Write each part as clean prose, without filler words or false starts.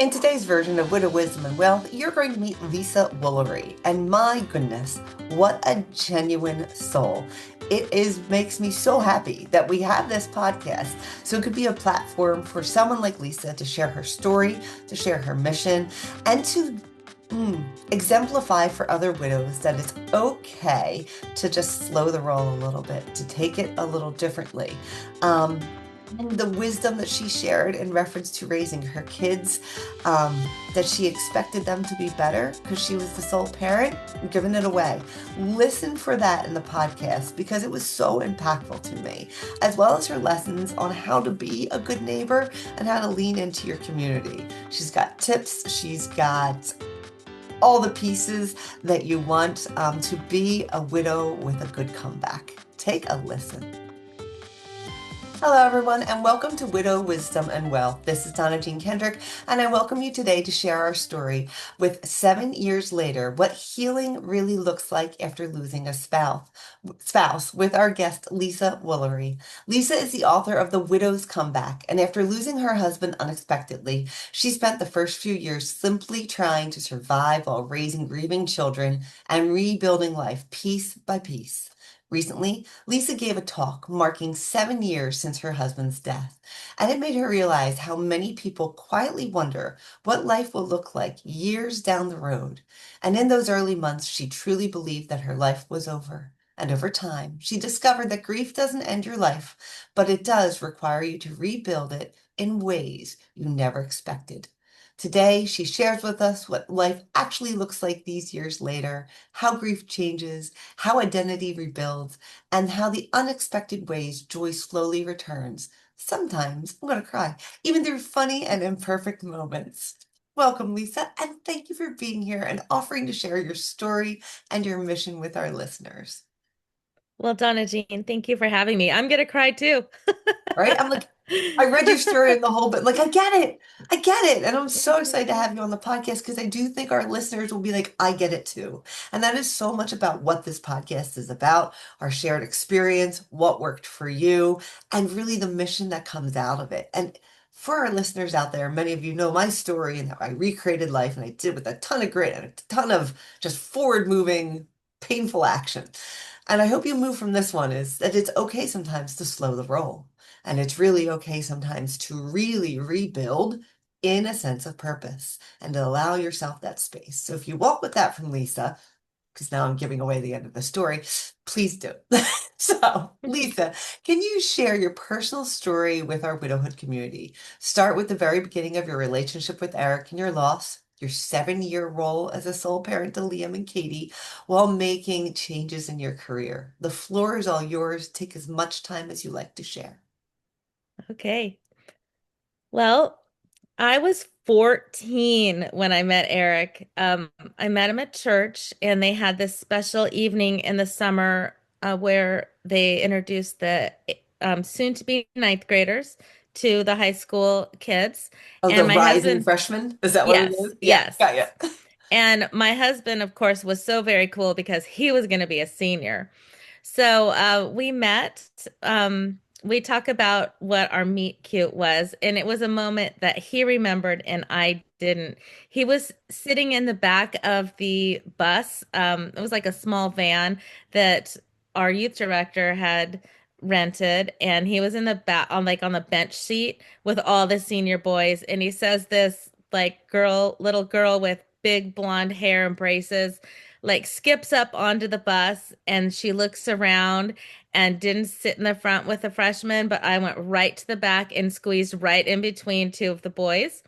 In today's version of Widow Wisdom and Wealth, you're going to meet Lisa Woolery. And my goodness, what a genuine soul. Makes me so happy that we have this podcast. So it could be a platform for someone like Lisa to share her story, to share her mission, and to exemplify for other widows that it's okay to just slow the roll a little bit, to take it a little differently. Um, and the wisdom that she shared in reference to raising her kids, that she expected them to be better because she was the sole parent, giving it away. Listen for that in the podcast because it was so impactful to me, as well as her lessons on how to be a good neighbor and how to lean into your community. She's got tips, she's got all the pieces that you want to be a widow with a good comeback. Take a listen. Hello, everyone, and welcome to Widow Wisdom and Wealth. This is Donna Kendrick, and I welcome you today to share our story with 7 years later, what healing really looks like after losing a spouse with our guest, Lisa Woolery. Lisa is the author of The Widow's Comeback, and after losing her husband unexpectedly, she spent the first few years simply trying to survive while raising grieving children and rebuilding life piece by piece. Recently, Lisa gave a talk marking 7 years since her husband's death, and it made her realize how many people quietly wonder what life will look like years down the road. And in those early months, she truly believed that her life was over. And over time, she discovered that grief doesn't end your life, but it does require you to rebuild it in ways you never expected. Today, she shares with us what life actually looks like these years later, how grief changes, how identity rebuilds, and how the unexpected ways joy slowly returns. Sometimes, I'm going to cry, even through funny and imperfect moments. Welcome, Lisa, and thank you for being here and offering to share your story and your mission with our listeners. Well, Donna Jean, thank you for having me. I'm gonna cry too. Right? I'm like, I read your story in the whole bit. Like, I get it. I get it. And I'm so excited to have you on the podcast because I do think our listeners will be like, I get it too. And that is so much about what this podcast is about, our shared experience, what worked for you, and really the mission that comes out of it. And for our listeners out there, many of you know my story and how I recreated life, and I did with a ton of grit and a ton of just forward moving, painful action. And I hope you move from this one is that it's okay sometimes to slow the roll. And it's really okay sometimes to really rebuild in a sense of purpose and to allow yourself that space. So if you walk with that from Lisa, because now I'm giving away the end of the story, please do. So, Lisa, can you share your personal story with our widowhood community? Start with the very beginning of your relationship with Eric and your loss, your 7 year role as a sole parent to Liam and Katie, while making changes in your career. The floor is all yours. Take as much time as you like to share. Okay. Well, I was 14 when I met Eric. I met him at church, and they had this special evening in the summer where they introduced the soon-to-be ninth graders to the high school kids. Oh, the And my rising husband, freshman? Is that what it yes, is? Yeah, yes. got you. And my husband, of course, was so very cool because he was going to be a senior. So we met. We talk about what our meet cute was, and it was a moment that he remembered and I didn't. He was sitting in the back of the bus. It was like a small van that our youth director had rented, and he was in the back on the bench seat with all the senior boys, and he says this like little girl with big blonde hair and braces like skips up onto the bus, and she looks around and didn't sit in the front with the freshmen, but I went right to the back and squeezed right in between two of the boys.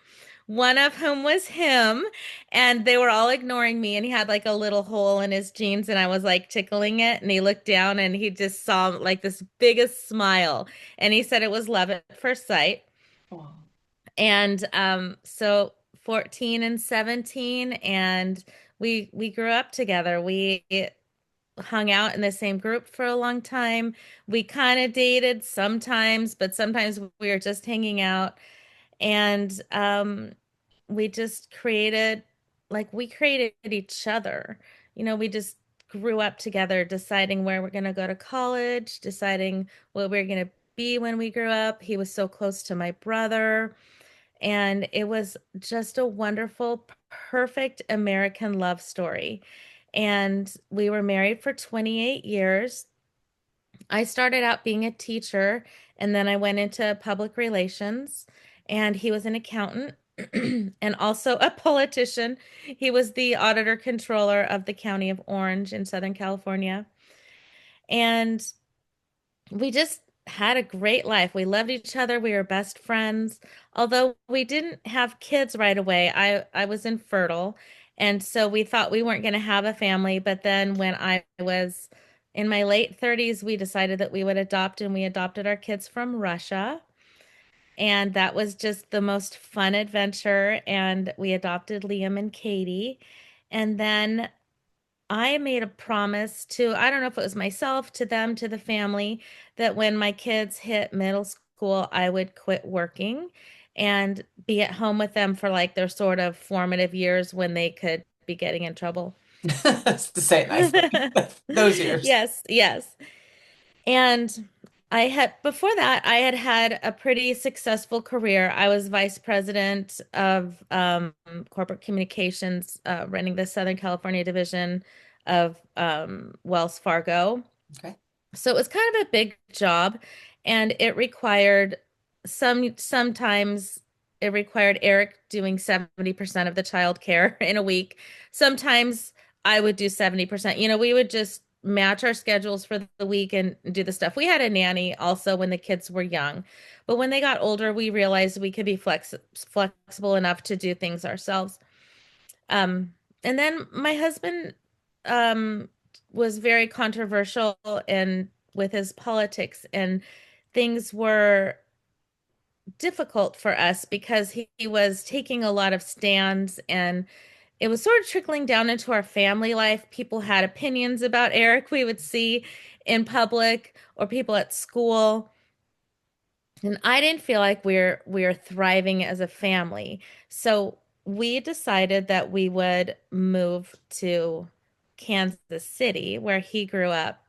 One of whom was him, and they were all ignoring me, and he had like a little hole in his jeans, and I was like tickling it, and he looked down and he just saw like this biggest smile, and he said it was love at first sight. Oh, And so 14 and 17, and we grew up together. We hung out in the same group for a long time. We kind of dated sometimes, but sometimes we were just hanging out. And we just we created each other. We just grew up together, deciding where we're going to go to college, deciding what we're going to be when we grew up. He was so close to my brother. And it was just a wonderful, perfect American love story. And we were married for 28 years. I started out being a teacher and then I went into public relations, and he was an accountant and also a politician. He was the auditor controller of the county of Orange in Southern California. And we just had a great life. We loved each other. We were best friends. Although we didn't have kids right away, I was infertile. And so we thought we weren't going to have a family. But then when I was in my late 30s, we decided that we would adopt, and we adopted our kids from Russia. And that was just the most fun adventure. And we adopted Liam and Katie. And then I made a promise to, I don't know if it was myself, to them, to the family, that when my kids hit middle school, I would quit working and be at home with them for like their sort of formative years when they could be getting in trouble. To say it nicely. Those years. Yes, yes. And I had, before that, I had had a pretty successful career. I was vice president of corporate communications, running the Southern California division of Wells Fargo. Okay. So it was kind of a big job, and it required sometimes it required Eric doing 70% of the child care in a week. Sometimes I would do 70%. We would just match our schedules for the week and do the stuff. We had a nanny also when the kids were young, but when they got older, we realized we could be flexible enough to do things ourselves. Um, and then my husband um, was very controversial and with his politics, and things were difficult for us because he was taking a lot of stands, and it was sort of trickling down into our family life. People had opinions about Eric we would see in public or people at school. And I didn't feel like we're thriving as a family. So we decided that we would move to Kansas City, where he grew up.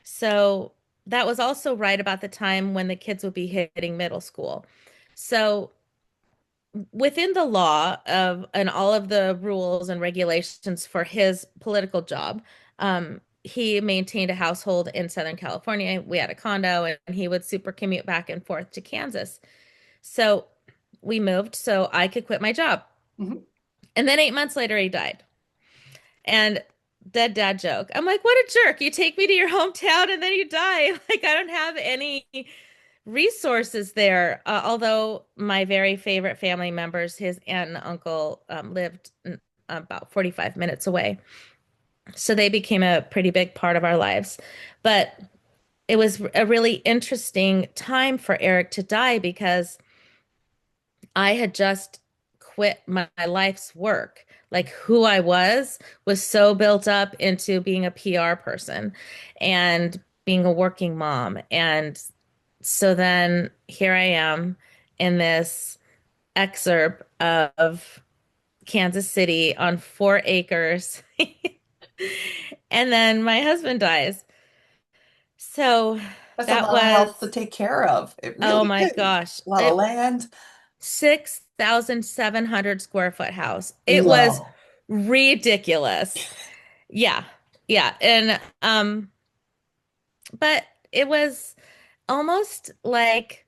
So that was also right about the time when the kids would be hitting middle school. So within the law of and all of the rules and regulations for his political job, he maintained a household in Southern California. We had a condo, and he would super commute back and forth to Kansas. So we moved so I could quit my job. Mhm. And then 8 months later, he died. And dead dad joke. I'm like, what a jerk. You take me to your hometown and then you die. Like, I don't have any resources there. Although my very favorite family members, his aunt and uncle, lived about 45 minutes away. So they became a pretty big part of our lives. But it was a really interesting time for Eric to die because I had just quit my life's work. Like who I was so built up into being a PR person and being a working mom. And so then here I am in this excerpt of Kansas City on 4 acres. And then my husband dies. So That's a that lot of health to was, take care of. It oh really my is. gosh. A lot of It land. 6,700 square foot house. It was Whoa. ridiculous. Yeah. Yeah. And but it was almost like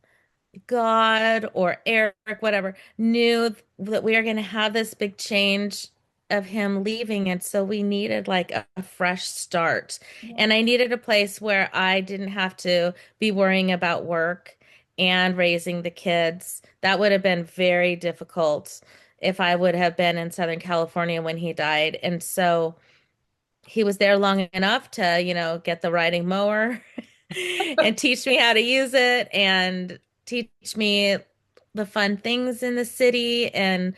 God or Eric, whatever, knew that we were going to have this big change of him leaving. And so we needed like a fresh start. And I needed a place where I didn't have to be worrying about work and raising the kids. That would have been very difficult if I would have been in Southern California when he died. And so he was there long enough to, get the riding mower and teach me how to use it and teach me the fun things in the city and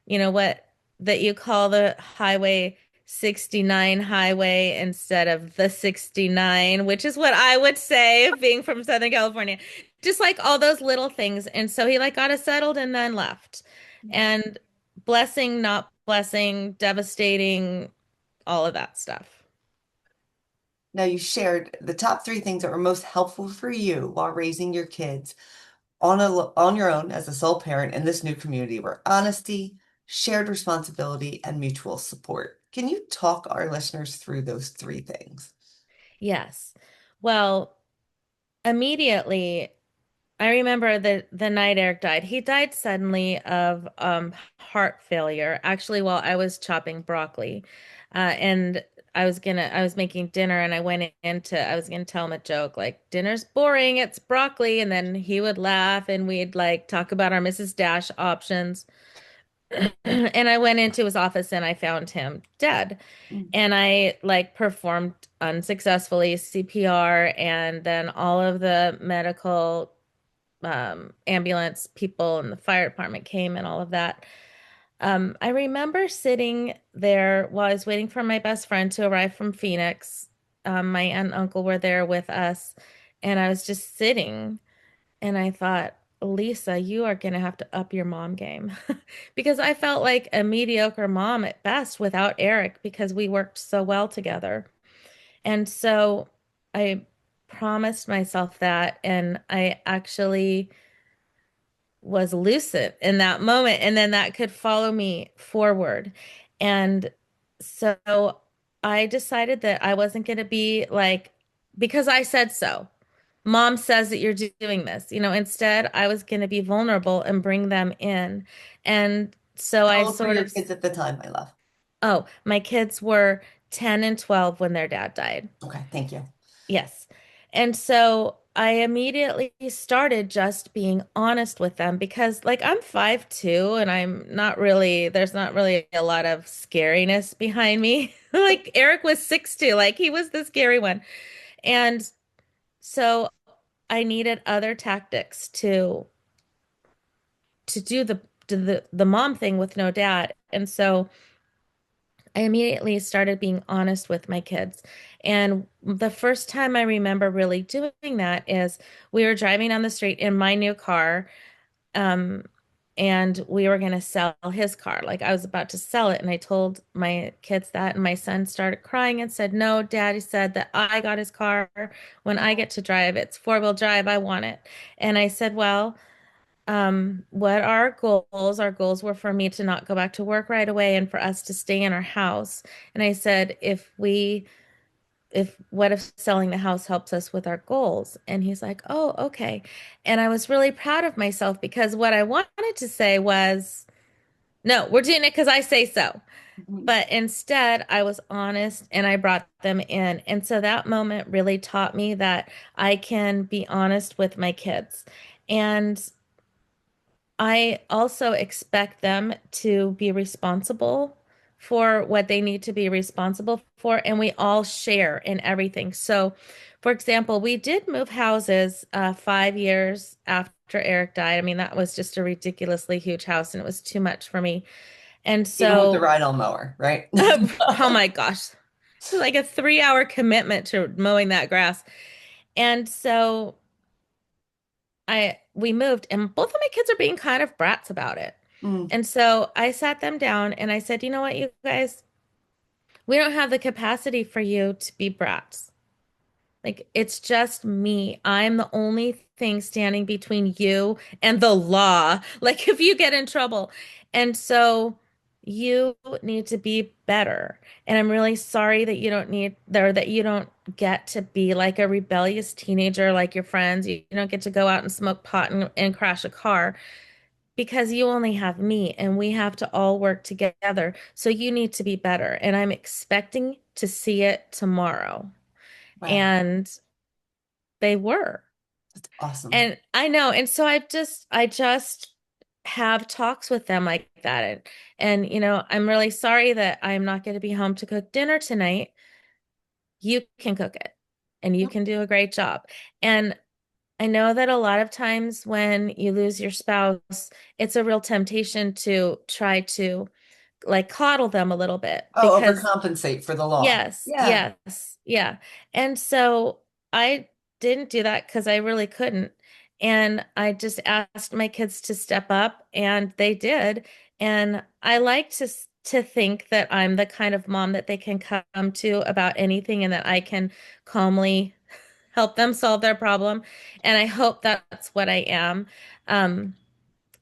what that you call the highway 69 highway instead of the 69, which is what I would say being from Southern California. Just like all those little things. And so he like got us settled and then left. And blessing, not blessing, devastating, all of that stuff. Now, you shared the top three things that were most helpful for you while raising your kids. on your own as a sole parent in this new community where honesty, shared responsibility, and mutual support. Can you talk our listeners through those three things? Yes. Well, immediately I remember the night Eric died. He died suddenly of heart failure, actually, while I was chopping broccoli. And I was making dinner and I was gonna tell him a joke like, dinner's boring, it's broccoli. And then he would laugh and we'd like talk about our Mrs. Dash options. And I went into his office and I found him dead. Mm. And I like performed unsuccessfully CPR, and then all of the medical ambulance people and the fire department came and all of that. I remember sitting there while I was waiting for my best friend to arrive from Phoenix. My aunt and uncle were there with us, and I was just sitting, and I thought, Lisa, you are going to have to up your mom game because I felt like a mediocre mom at best without Eric because we worked so well together. And so I promised myself that, and I actually was lucid in that moment, and then that could follow me forward. And so I decided that I wasn't going to be like, because I said so. Mom says that you're doing this. Instead, I was going to be vulnerable and bring them in. And so How I old were sort your of, kids at the time, my love? oh, my kids were 10 and 12 when their dad died. Okay, thank you. Yes. And so I immediately started just being honest with them because like I'm 5'2" and there's not really a lot of scariness behind me. Like Eric was 6'2", like he was the scary one. And so I needed other tactics to do the mom thing with no dad. And so I immediately started being honest with my kids. And the first time I remember really doing that is we were driving down the street in my new car, um, and we were going to sell his car. Like I was about to sell it. And I told my kids that, and my son started crying and said, no, Daddy said that I got his car. When I get to drive, it's four-wheel drive. I want it. And I said, well, what are our goals? Our goals were for me to not go back to work right away and for us to stay in our house. And I said, if what if selling the house helps us with our goals? And he's like, oh, okay. And I was really proud of myself because what I wanted to say was, no, we're doing it because I say so. Mhm. But instead, I was honest and I brought them in. And so that moment really taught me that I can be honest with my kids. And I also expect them to be responsible for what they need to be responsible for, and we all share in everything. So, for example, we did move houses 5 years after Eric died. I mean, that was just a ridiculously huge house, and it was too much for me. And Even with the so, ride-on mower, right? oh my gosh, like a 3 hour commitment to mowing that grass. And so we moved and both of my kids are being kind of brats about it. Mm, And so I sat them down and I said, you know what, you guys, we don't have the capacity for you to be brats. Like, it's just me. I'm the only thing standing between you and the law. Like, if you get in trouble. And so you need to be better. And I'm really sorry that you don't need, or that you don't get to be like a rebellious teenager like your friends. You don't get to go out and smoke pot and crash a car because you only have me and we have to all work together. So you need to be better. And I'm expecting to see it tomorrow. wow, And they were. that's awesome. And I know. And so I just have talks with them like that. And I'm really sorry that I'm not going to be home to cook dinner tonight. You can cook it and you Yep. can do a great job. And I know that a lot of times when you lose your spouse, it's a real temptation to try to like coddle them a little bit Oh, because overcompensate for the law. yes, Yeah. yes, yeah. And so I didn't do that because I really couldn't. And I just asked my kids to step up, and they did. And I like to think that I'm the kind of mom that they can come to about anything and that I can calmly help them solve their problem. And I hope that's what I am. Um,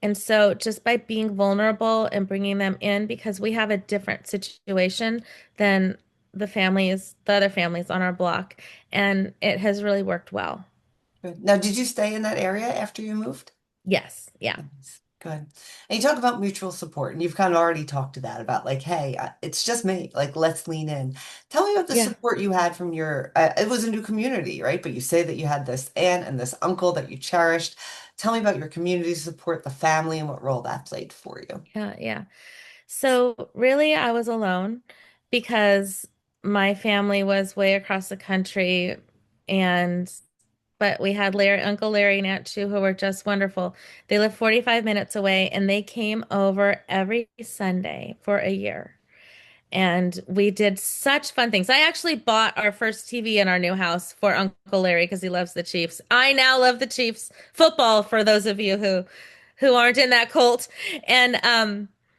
and so just by being vulnerable and bringing them in, because we have a different situation than the other families on our block, and it has really worked well. Good. Now, did you stay in that area after you moved? Yes. Yeah. Nice. Good. And you talk about mutual support, and you've kind of already talked to that about like, hey, it's just me. Like, let's lean in. Tell me about the Yeah. support you had from your, it was a new community, right? But you say that you had this aunt and this uncle that you cherished. Tell me about your community support, the family, and what role that played for you. Yeah. Yeah. So really, I was alone because my family was way across the country, and but we had Uncle Larry and Aunt Chu who were just wonderful. They lived 45 minutes away, and they came over every Sunday for a year. And we did such fun things. I actually bought our first TV in our new house for Uncle Larry because he loves the Chiefs. I now love the Chiefs football for those of you who aren't in that cult. And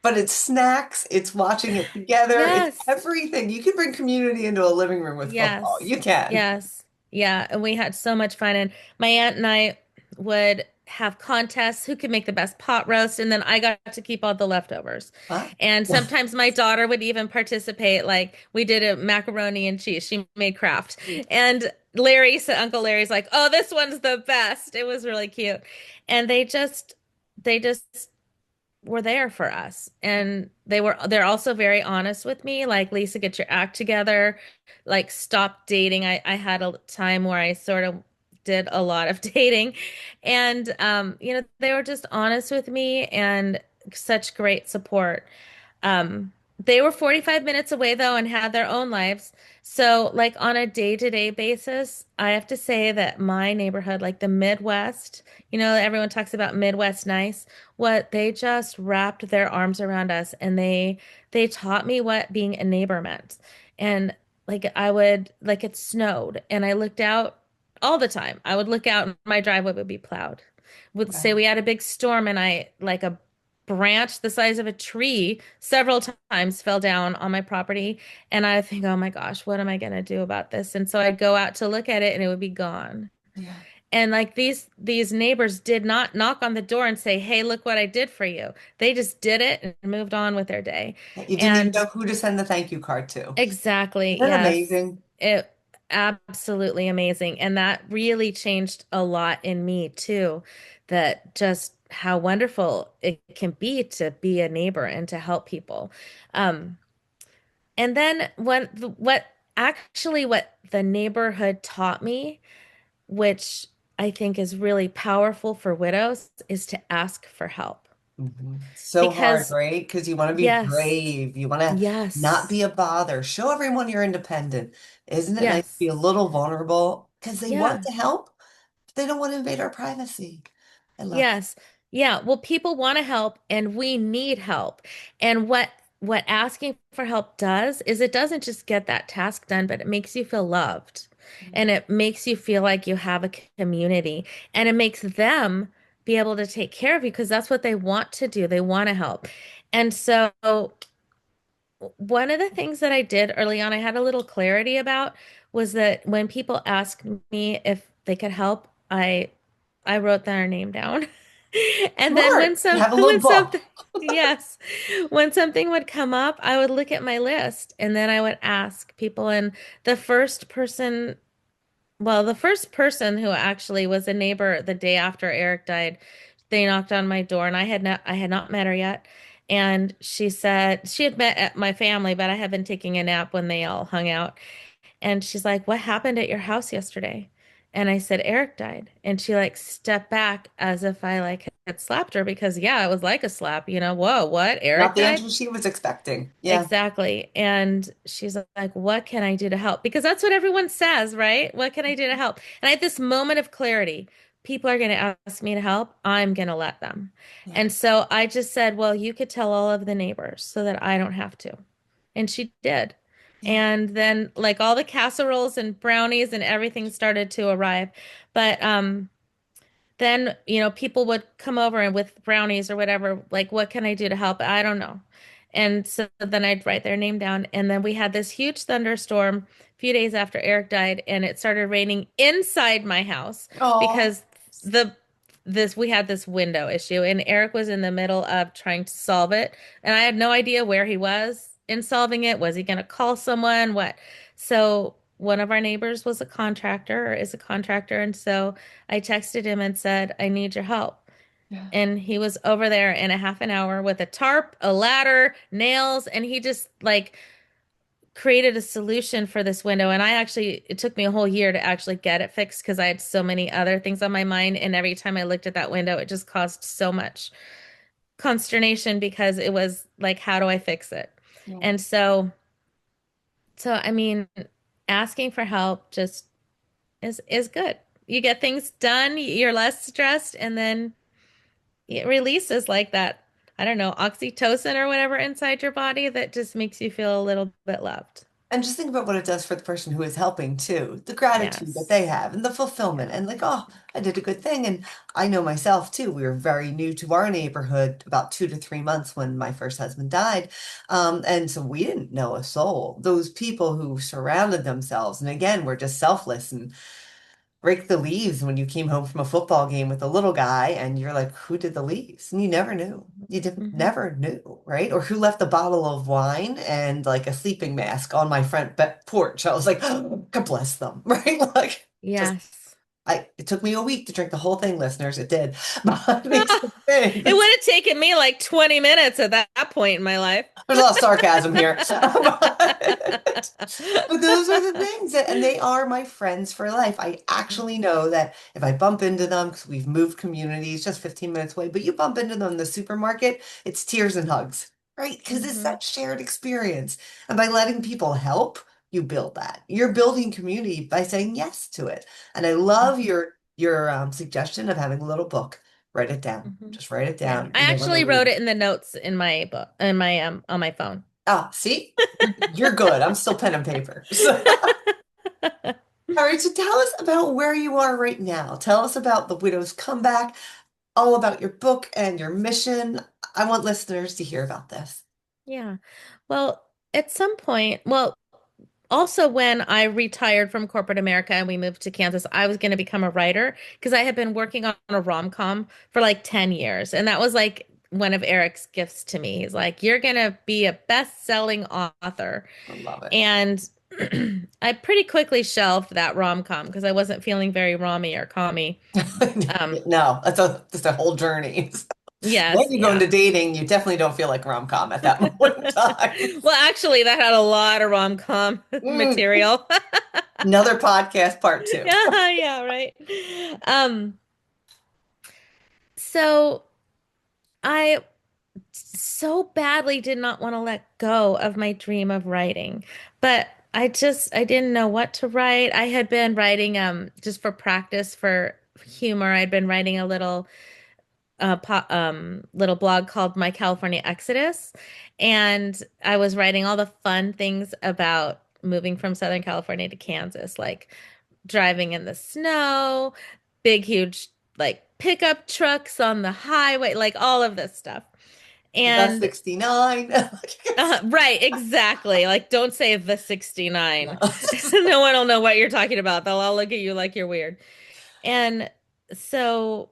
But it's snacks, it's watching it together, it's yes. everything. You can bring community into a living room with football. Yes. You can. Yes. Yeah. And we had so much fun. And my aunt and I would have contests who could make the best pot roast. And then I got to keep all the leftovers. Huh? And sometimes my daughter would even participate. Like we did a macaroni and cheese. She made Kraft. And Uncle Larry's like, oh, this one's the best. It was really cute. And they just were there for us. And they're also very honest with me, like, Lisa, get your act together, like stop dating. I had a time where I sort of did a lot of dating, and they were just honest with me and such great support. um, they were 45 minutes away though and had their own lives. So, like on a day-to-day basis, I have to say that my neighborhood, like the Midwest, everyone talks about Midwest nice. What they just wrapped their arms around us, and they taught me what being a neighbor meant. And like it snowed and I looked out all the time. I would look out and my driveway would be plowed. Would say Wow. we had a big storm and I like a branch the size of a tree several times fell down on my property. And I think, oh my gosh, what am I going to do about this? And so I'd go out to look at it and it would be gone. Yeah. And like these neighbors did not knock on the door and say, hey, look what I did for you. They just did it and moved on with their day. You didn't even And know who to send the thank you card to. exactly, Isn't that yes. amazing? It absolutely amazing. And that really changed a lot in me too, that just how wonderful it can be a neighbor and to help people. Um, and then what the neighborhood taught me, which I think is really powerful for widows, is to ask for help. So hard, Because right? Because you want to be yes, brave. You want to not yes, be a bother. Show everyone you're independent. Isn't it nice to be yes, a little vulnerable? Because they want yeah. to help, but they don't want to invade our privacy. I love that. Yes. Yeah. Well, people want to help and we need help. And what asking for help does is it doesn't just get that task done, but it makes you feel loved. And it makes you feel like you have a community. And it makes them be able to take care of you because that's what they want to do. They want to help. And so one of the things that I did early on, I had a little clarity about was that when people asked me if they could help, I wrote their name down. And then Smart. You have a little when book. something yes, when something would come up, I would look at my list and then I would ask people. And the first person the first person who actually was a neighbor the day after Eric died, they knocked on my door and I had not met her yet. And she said she had met at my family, but I had been taking a nap when they all hung out. And she's like, "What happened at your house yesterday?" And I said, "Eric died." And she like stepped back as if I like had slapped her because yeah, it was like a slap, Whoa, what? Not Eric the died? answer she was expecting. Yeah. Exactly. And she's like, "What can I do to help?" Because that's what everyone says, right? What can I do to help? And I had this moment of clarity. People are going to ask me to help. I'm going to let them. Yeah. And so I just said, "Well, you could tell all of the neighbors so that I don't have to." And she did. Yeah. And then like all the casseroles and brownies and everything started to arrive. But then people would come over and with brownies or whatever, like, what can I do to help? I don't know. And so then I'd write their name down. And then we had this huge thunderstorm a few days after Eric died, and it started raining inside my house Oh, because the this we had this window issue, and Eric was in the middle of trying to solve it, and I had no idea where he was in solving it. Was he going to call someone? What? So one of our neighbors was a contractor or is a contractor, and so I texted him and said, "I need your help." yeah. And he was over there in a half an hour with a tarp, a ladder, nails, and he just like created a solution for this window. And it took me a whole year to actually get it fixed because I had so many other things on my mind. And every time I looked at that window, it just caused so much consternation because it was like, how do I fix it? Yeah. And so I mean, asking for help just is good. You get things done, you're less stressed, and then it releases like that, I don't know, oxytocin or whatever inside your body that just makes you feel a little bit loved. And just think about what it does for the person who is helping too, the gratitude that Yes. they have and the fulfillment Yeah. and like, oh, I did a good thing. And I know myself too. We were very new to our neighborhood, about 2 to 3 months when my first husband died. And so we didn't know a soul. Those people who surrounded themselves, and again, were just selfless and rake the leaves when you came home from a football game with a little guy and you're like, who did the leaves? And you never knew. You didn't Hmm. never knew, right? Or who left a bottle of wine and like a sleeping mask on my front porch. I was like, oh, God bless them, right? Like just Yes. it took me a week to drink the whole thing, listeners. It did. But these It things. would have taken me like 20 minutes at that point in my life. There's a lot of sarcasm here. But those are the things that, and they are my friends for life. I actually know that if I bump into them, because we've moved communities just 15 minutes away, but you bump into them in the supermarket, it's tears and hugs, right? Because it's Hmm. that shared experience. And by letting people help, you build that. You're building community by saying yes to it. And I love Hmm. your suggestion of having a little book. Write it down. Hmm. Just write it Yeah. down. I You never know actually where you wrote go. it in the notes in my book, in my on my phone. Ah, see? You're good. I'm still pen and paper. All right, so tell us about where you are right now. Tell us about the Widow's Comeback, all about your book and your mission. I want listeners to hear about this. Yeah. Well, at some point, well, also when I retired from corporate America and we moved to Kansas, I was going to become a writer because I had been working on a rom-com for like 10 years. And that was like one of Eric's gifts to me. He's like, "You're going to be a best-selling author." I love it. And I pretty quickly shelved that rom-com because I wasn't feeling very rommy or commie. Um, No, that's just a whole journey. Then yes, you go yeah. into dating, you definitely don't feel like rom-com at that moment in time. Well, actually, that had a lot of rom-com Mm, material. another podcast, part two. Yeah, yeah, right. Um, so I so badly did not want to let go of my dream of writing, but I didn't know what to write. I had been writing just for practice for humor. I'd been writing a little blog called My California Exodus, and I was writing all the fun things about moving from Southern California to Kansas, like driving in the snow, big, huge, like pickup trucks on the highway, like all of this stuff. The And 69. right, exactly. Like, don't say the No. 69. No one will know what you're talking about. They'll all look at you like you're weird. And so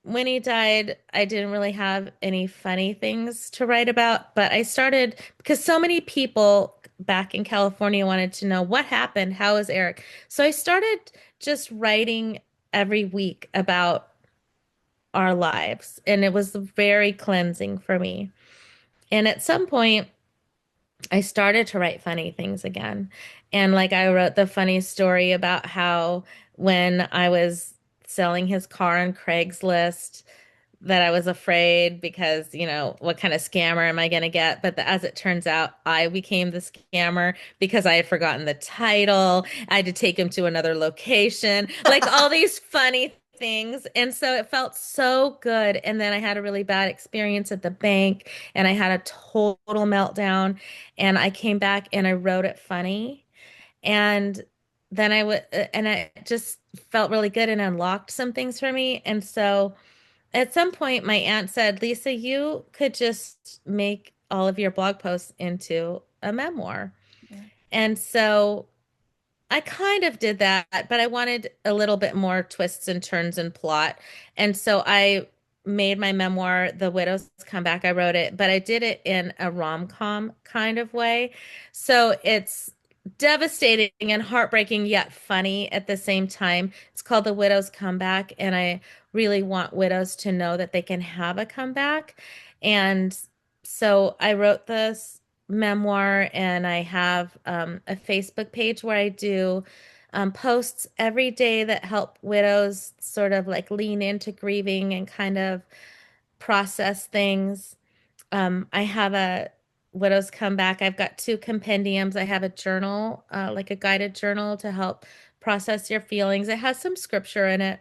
when he died, I didn't really have any funny things to write about, but I started because so many people back in California wanted to know what happened, how is Eric? So I started just writing every week about our lives, and it was very cleansing for me. And at some point, I started to write funny things again. And like I wrote the funny story about how when I was selling his car on Craigslist, that I was afraid because, what kind of scammer am I going to get? But as it turns out, I became the scammer because I had forgotten the title. I had to take him to another location, like all these funny things. And so it felt so good. And then I had a really bad experience at the bank and I had a total meltdown. And I came back and I wrote it funny. And then and I just felt really good and unlocked some things for me. And so, at some point, my aunt said, "Lisa, you could just make all of your blog posts into a memoir. Yeah. And so I kind of did that, but I wanted a little bit more twists and turns and plot. And so I made my memoir, The Widow's Comeback. I wrote it, but I did it in a rom-com kind of way. So it's devastating and heartbreaking, yet funny at the same time. It's called The Widow's Comeback, and I really want widows to know that they can have a comeback. And so I wrote this memoir, and I have a Facebook page where I do posts every day that help widows sort of like lean into grieving and kind of process things. I have a Widows Comeback. I've got two compendiums. I have a journal, like a guided journal to help process your feelings. It has some scripture in it.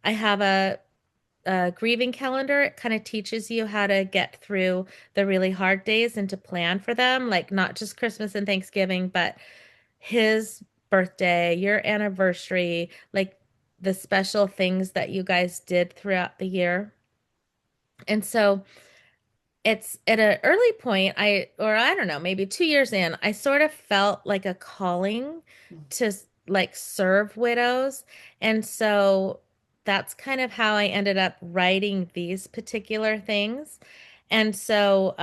I have a grieving calendar. It kind of teaches you how to get through the really hard days and to plan for them, like not just Christmas and Thanksgiving, but his birthday, your anniversary, like the special things that you guys did throughout the year. And so it's at an early point, or I don't know, maybe 2 years in, I sort of felt like a calling to like serve widows. And so that's kind of how I ended up writing these particular things. And so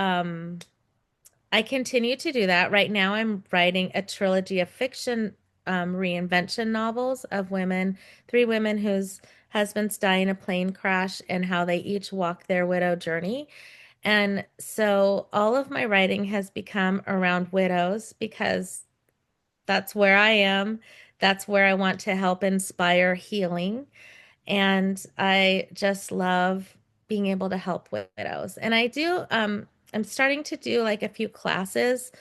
I continue to do that. Right now, I'm writing a trilogy of fiction reinvention novels of women, three women whose husbands die in a plane crash and how they each walk their widow journey. And so all of my writing has become around widows because that's where I am. That's where I want to help inspire healing. And I just love being able to help widows. And I'm starting to do like a few classes,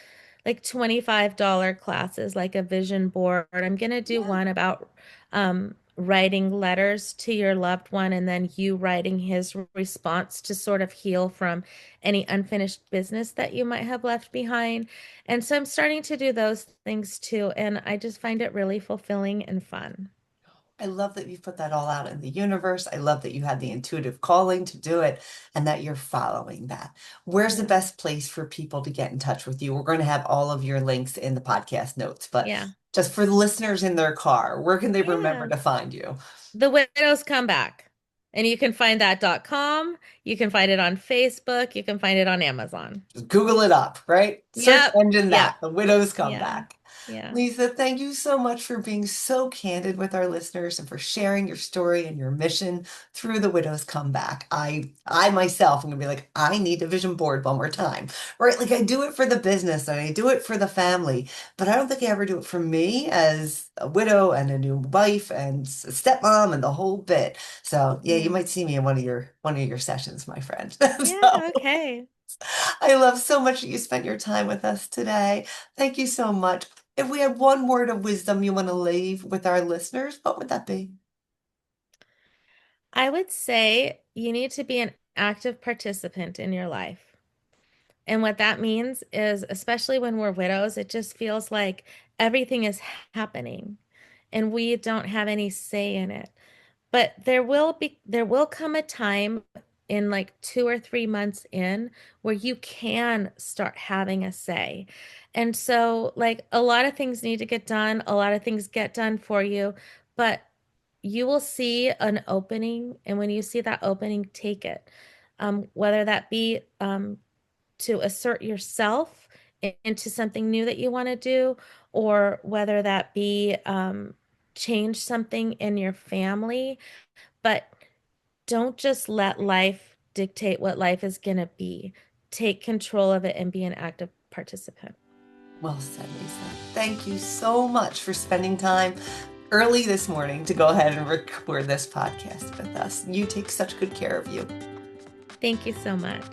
like $25 classes, like a vision board. I'm going to do Yeah. one about writing letters to your loved one and then you writing his response to sort of heal from any unfinished business that you might have left behind. And so I'm starting to do those things too. And I just find it really fulfilling and fun. I love that you put that all out in the universe. I love that you had the intuitive calling to do it and that you're following that. Where's the Yeah. best place for people to get in touch with you? We're going to have all of your links in the podcast notes, but Yeah. just for the listeners in their car, where can they remember Yeah. to find you? The Widows Come Back. And you can find that.com. You can find it on Facebook. You can find it on Amazon. Just Google it up, right? Search Yep. engine Yep. that, the widows come Yeah. back. Yeah. Lisa, thank you so much for being so candid with our listeners and for sharing your story and your mission through the Widow's Comeback. I myself am gonna be like, I need a vision board one more time, right? Like I do it for the business and I do it for the family, but I don't think I ever do it for me as a widow and a new wife and stepmom and the whole bit. So yeah, you Yeah. might see me in one of your sessions, my friend. So Yeah. Okay. I love so much that you spent your time with us today. Thank you so much. If we had one word of wisdom you want to leave with our listeners, what would that be? I would say you need to be an active participant in your life. And what that means is, especially when we're widows, it just feels like everything is happening and we don't have any say in it. But there will come a time in like 2 or 3 months in where you can start having a say. And so like a lot of things need to get done, a lot of things get done for you, but you will see an opening, and when you see that opening, take it. Whether that be to assert yourself into something new that you want to do, or whether that be change something in your family. But don't just let life dictate what life is going to be. Take control of it and be an active participant. Well said, Lisa. Thank you so much for spending time early this morning to go ahead and record this podcast with us. You take such good care of you. Thank you so much.